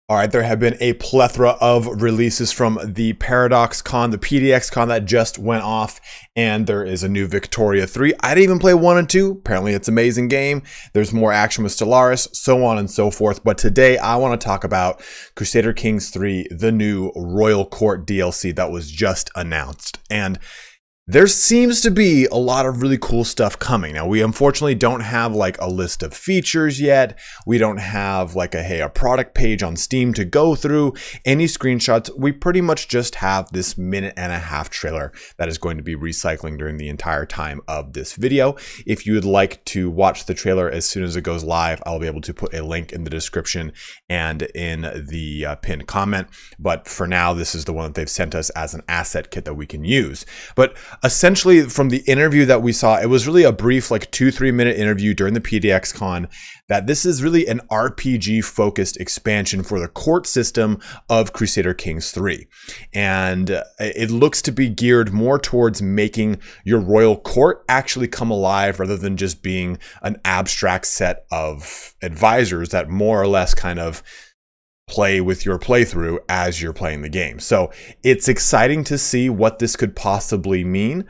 All right, there have been a plethora of releases from the PDXCon, the PDXCon that just went off, and there is a new Victoria 3. I didn't even play 1 and 2. Apparently, it's an amazing game. There's more action with Stellaris, so on and so forth. But today, I want to talk about Crusader Kings 3, the new Royal Court DLC that was just announced. And there seems to be a lot of really cool stuff coming. Now, we unfortunately don't have like a list of features yet. We don't have like a product page on Steam to go through, any screenshots. We pretty much just have this 1.5-minute trailer that is going to be recycling during the entire time of this video. If you would like to watch the trailer as soon as it goes live, I'll be able to put a link in the description and in the pinned comment. But for now, this is the one that they've sent us as an asset kit that we can use. But essentially, from the interview that we saw, it was really a brief, like 2-3 minute interview during the PDXCon, that this is really an RPG focused expansion for the court system of Crusader Kings 3. And it looks to be geared more towards making your royal court actually come alive rather than just being an abstract set of advisors that more or less kind of play with your playthrough as you're playing the game. So it's exciting to see what this could possibly mean.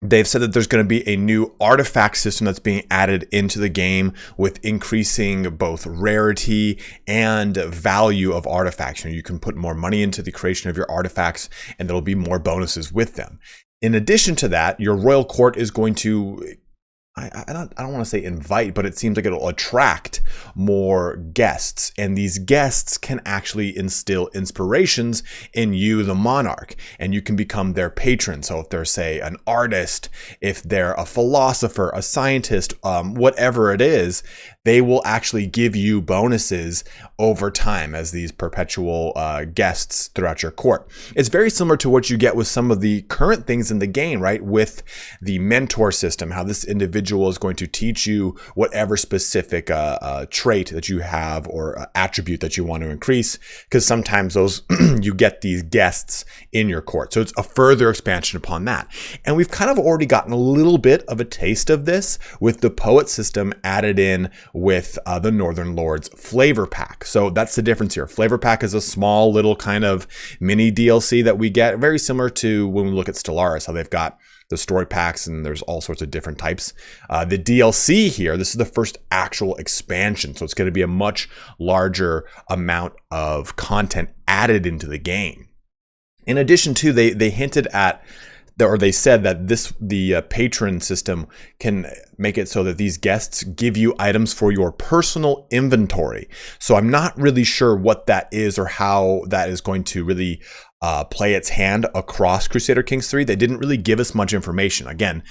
They've said that there's going to be a new artifact system that's being added into the game with increasing both rarity and value of artifacts. You can put more money into the creation of your artifacts, and there'll be more bonuses with them. In addition to that, your royal court is going to, I don't want to say invite, but it seems like it'll attract more guests, and these guests can actually instill inspirations in you, the monarch, and you can become their patron. So if they're, say, an artist, if they're a philosopher, a scientist, whatever it is, they will actually give you bonuses over time as these perpetual guests throughout your court. It's very similar to what you get with some of the current things in the game, right? With the mentor system, how this individual is going to teach you whatever specific trait that you have or attribute that you want to increase, because sometimes those you get these guests in your court. So it's a further expansion upon that. And we've kind of already gotten a little bit of a taste of this with the poet system added in with the Northern Lords flavor pack. So that's the difference here. Flavor pack is a small little kind of mini DLC that we get, very similar to when we look at Stellaris, how they've got the story packs and there's all sorts of different types. The DLC here, this is the first actual expansion, so it's going to be a much larger amount of content added into the game. In addition to, they hinted at, or they said that the patron system can make it so that these guests give you items for your personal inventory. So I'm not really sure what that is or how that is going to really play its hand across Crusader Kings 3. They didn't really give us much information. Again,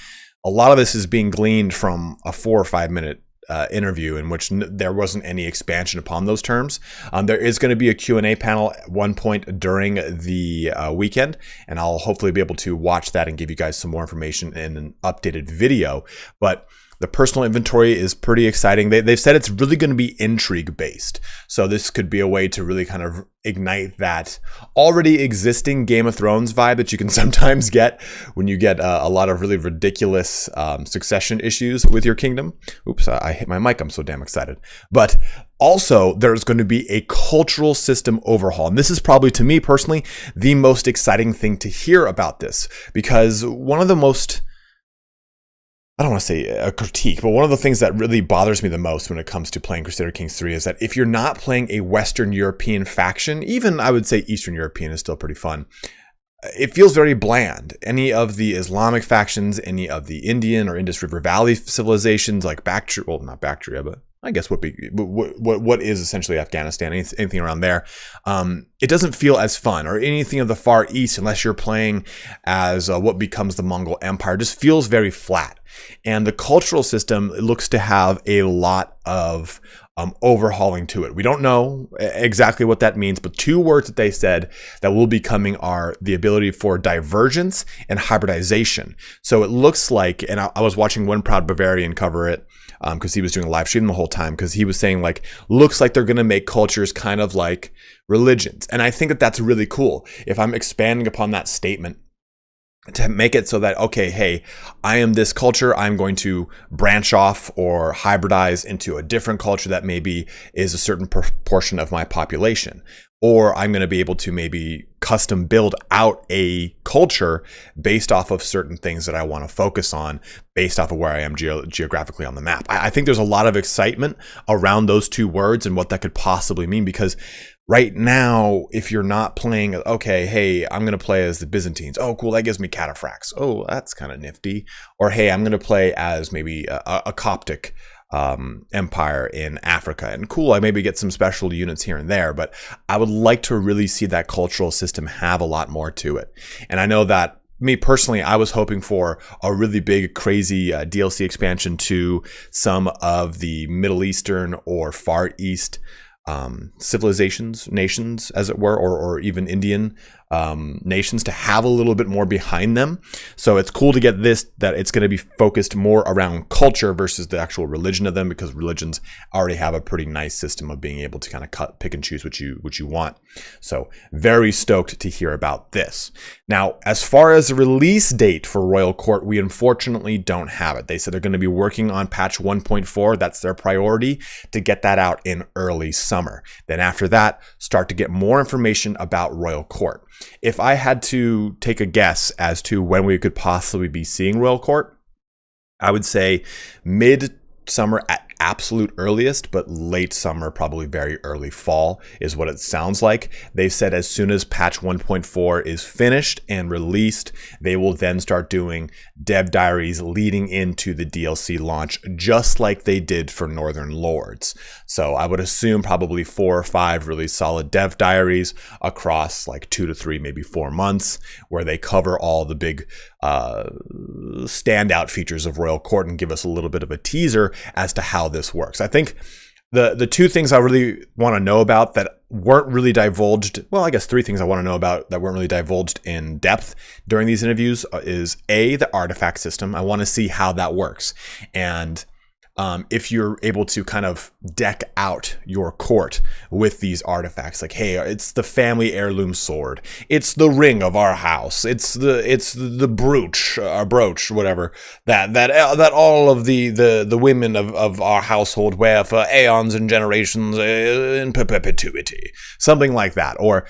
a lot of this is being gleaned from a 4 or 5 minute interview in which there wasn't any expansion upon those terms. There is going to be a Q&A panel at one point during the weekend, and I'll hopefully be able to watch that and give you guys some more information in an updated video. But the personal inventory is pretty exciting. They've said it's really going to be intrigue based. So this could be a way to really kind of ignite that already existing Game of Thrones vibe that you can sometimes get when you get a lot of really ridiculous succession issues with your kingdom. Oops, I hit my mic. I'm so damn excited. But also, there's going to be a cultural system overhaul. And this is probably, to me personally, the most exciting thing to hear about this, because one of the most, I don't want to say a critique, but one of the things that really bothers me the most when it comes to playing Crusader Kings 3 is that if you're not playing a Western European faction, even I would say Eastern European is still pretty fun, it feels very bland. Any of the Islamic factions, any of the Indian or Indus River Valley civilizations like Bactria, well, not Bactria, but I guess what is essentially Afghanistan, anything around there, it doesn't feel as fun, or anything of the Far East, unless you're playing as what becomes the Mongol Empire, just feels very flat. And the cultural system looks to have a lot of overhauling to it. We don't know exactly what that means, but 2 words that they said that will be coming are the ability for divergence and hybridization. So it looks like, and I was watching One Proud Bavarian cover it, because he was doing a live stream the whole time, because he was saying, like, looks like they're going to make cultures kind of like religions. And I think that that's really cool. If I'm expanding upon that statement, to make it so that, okay, hey, I am this culture, I'm going to branch off or hybridize into a different culture that maybe is a certain proportion of my population. Or I'm going to be able to maybe custom build out a culture based off of certain things that I want to focus on based off of where I am geographically on the map. I think there's a lot of excitement around those two words and what that could possibly mean, because right now, if you're not playing, okay, hey, I'm going to play as the Byzantines. Oh, cool, that gives me cataphracts. Oh, that's kind of nifty. Or, hey, I'm going to play as maybe a Coptic empire in Africa. And cool, I maybe get some special units here and there, but I would like to really see that cultural system have a lot more to it. And I know that me personally, I was hoping for a really big, crazy DLC expansion to some of the Middle Eastern or Far East civilizations, nations, as it were, or even Indian nations, to have a little bit more behind them. So it's cool to get this, that it's going to be focused more around culture versus the actual religion of them, because religions already have a pretty nice system of being able to kind of pick and choose what you want. So very stoked to hear about this. Now, as far as the release date for Royal Court, we unfortunately don't have it. They said they're going to be working on patch 1.4. That's their priority, to get that out in early summer. Then after that, start to get more information about Royal Court. If I had to take a guess as to when we could possibly be seeing Royal Court, I would say mid-summer at absolute earliest, but late summer, probably very early fall is what it sounds like. They've said as soon as patch 1.4 is finished and released, they will then start doing dev diaries leading into the DLC launch, just like they did for Northern Lords. So I would assume probably 4 or 5 really solid dev diaries across like 2 to 3, maybe 4 months, where they cover all the big standout features of Royal Court and give us a little bit of a teaser as to how this works. I think the two things I really want to know about that weren't really divulged, well, I guess 3 things I want to know about that weren't really divulged in depth during these interviews is A, the artifact system. I want to see how that works. And if you're able to kind of deck out your court with these artifacts, like, hey, it's the family heirloom sword, it's the ring of our house, it's the brooch, whatever, that all of the women of our household wear for aeons and generations in perpetuity, something like that. Or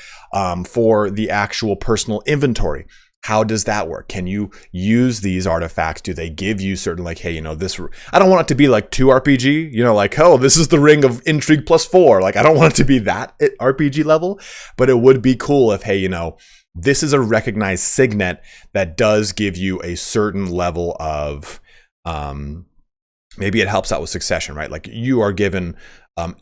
for the actual personal inventory, how does that work? Can you use these artifacts? Do they give you certain, like, hey, you know, this, I don't want it to be like 2 RPG, you know, like, oh, this is the ring of intrigue +4. Like, I don't want it to be that at RPG level, but it would be cool if, hey, you know, this is a recognized signet that does give you a certain level of, maybe it helps out with succession, right? Like, you are given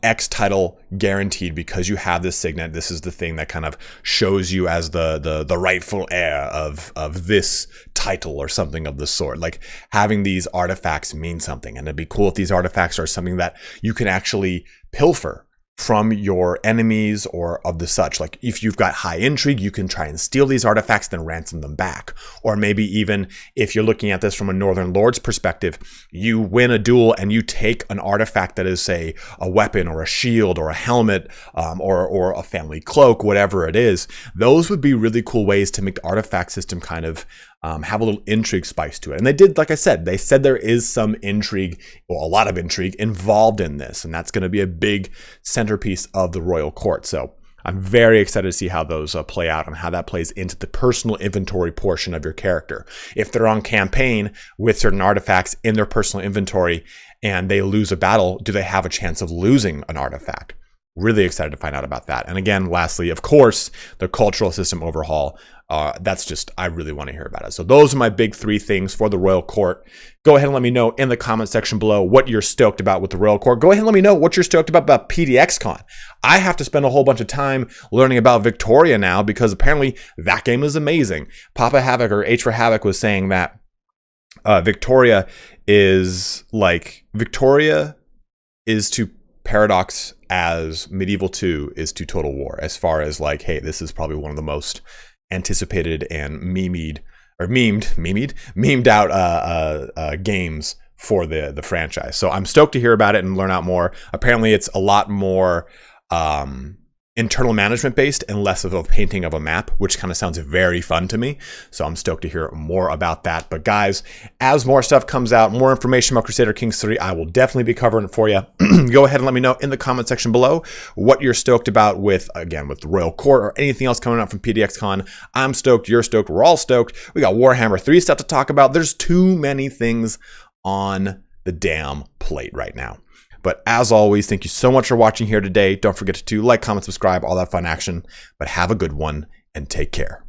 X title guaranteed because you have this signet. This is the thing that kind of shows you as the rightful heir of this title or something of the sort. Like, having these artifacts mean something, and it'd be cool if these artifacts are something that you can actually pilfer from your enemies or of the such. Like, if you've got high intrigue, you can try and steal these artifacts, then ransom them back. Or maybe even if you're looking at this from a Northern Lord's perspective, you win a duel and you take an artifact that is, say, a weapon or a shield or a helmet, or a family cloak, whatever it is. Those would be really cool ways to make the artifact system kind of have a little intrigue spice to it. And they did, like I said, they said there is some intrigue, well, a lot of intrigue involved in this, and that's going to be a big centerpiece of the Royal Court. So I'm very excited to see how those play out and how that plays into the personal inventory portion of your character. If they're on campaign with certain artifacts in their personal inventory and they lose a battle, do they have a chance of losing an artifact? Really excited to find out about that. And again, lastly, of course, the cultural system overhaul. That's just, I really want to hear about it. So those are my big 3 things for the Royal Court. Go ahead and let me know in the comment section below what you're stoked about with the Royal Court. Go ahead and let me know what you're stoked about PDXCon. I have to spend a whole bunch of time learning about Victoria now, because apparently that game is amazing. Papa Havoc, or H for Havoc, was saying that Victoria is to Paradox as Medieval 2 is to Total War, as far as like, hey, this is probably one of the most anticipated and memed out games for the franchise. So I'm stoked to hear about it and learn out more. Apparently it's a lot more internal management based and less of a painting of a map, which kind of sounds very fun to me. So I'm stoked to hear more about that. But guys, as more stuff comes out, more information about Crusader Kings 3, I will definitely be covering it for you. Go ahead and let me know in the comment section below what you're stoked about with, again, with the Royal Court or anything else coming out from PDXCon. I'm stoked, you're stoked, we're all stoked. We got Warhammer 3 stuff to talk about. There's too many things on the damn plate right now. But as always, thank you so much for watching here today. Don't forget to like, comment, subscribe, all that fun action. But have a good one and take care.